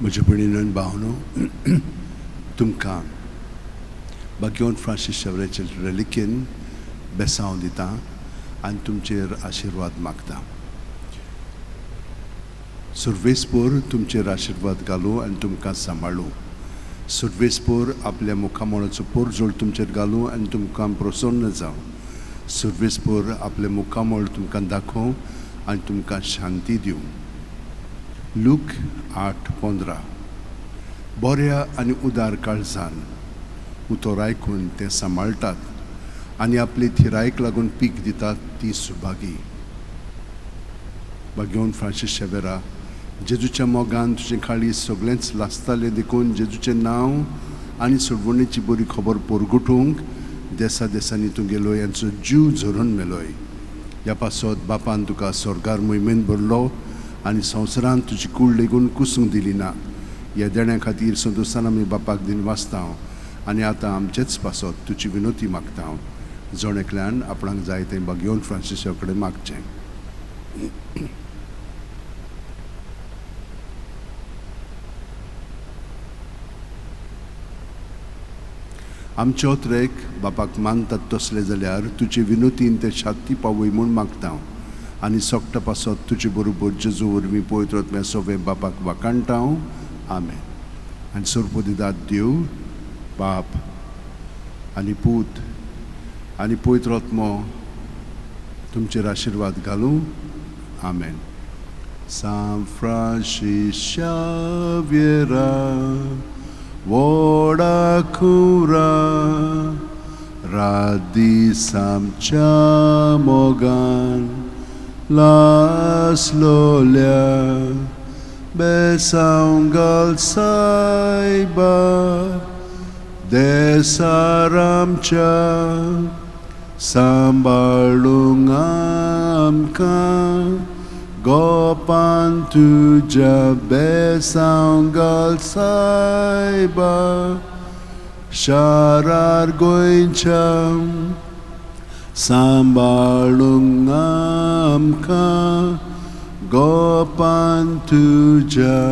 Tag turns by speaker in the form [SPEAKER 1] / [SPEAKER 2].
[SPEAKER 1] म्हज्या भयणीनो आनी भावनो तुमकां बागेवन फ्रांसीस शेवरेचे रेलिकेन बेसांव दिता आनी तुमचेर आशिर्वाद मागता. सुर्वेस्पोर तुमचेर आशिर्वाद घालूं आनी तुमकां सांबाळूं. सुर्वेस्पोर आपल्या मुखामोळाचो पोरजोळ तुमचेर घालूं आनी तुमकां प्रसन्न जावं. सुर्वेस्पोर आपले मुखामोळ तुमकां दाखोवं आनी तुमकां शांती दिवं. लूक 8:15 बऱ्या आनी उदार काळजान उतर आयकून ते सांबाळटात आनी आपली थिरायेक लागून पीक दितात ती सुभागी. बागेवन फ्रांसीस शेवेरा, जेजूच्या मोगान तुजें काळीज सगळेंच लासतालें देखून जेजूचें नांव आनी सोडवणेची बरी खबर पोरगुटूंक देसा देसांनी तूं गेलोय आनी जीव झरून मेलोय. ह्या पासत बापान तुका स्वर्गार मोहिमेन भरलो आनी संवसारांत तुजी कूड लेगून कुसूंक दिली ना. ह्या देण्या खातीर संतोशान आमी बापाक दिन वाचता आनी आतां आमचेच पासत तुजी विनोती मागता. जण एकल्यान आपणाक जाय तें बागेवन फ्रांसीसा कडेन मागचें. आमचे ओत्रेक बापाक मानतात तसले जाल्यार तुजे विनोतीन ते शांती पावय म्हूण मागता आनी सोगटा पासत तुजे बरोबर जेजू वरवीं पवित्र आत्म्या सवे बापाक वाकाणटा. आमेन. आनी सोर्पोदिदाद देव बाप आनी पूत आनी पवित्र आत्मो तुमचेर आशिर्वाद घालूं. आमेन. San Francis Xaviera Voda cura radisam chamogan las lolia besaungal saiba desaramcha sambalungamka Gopan tuja besaungal saiba sharar goincham sambalungamka Gopan tuja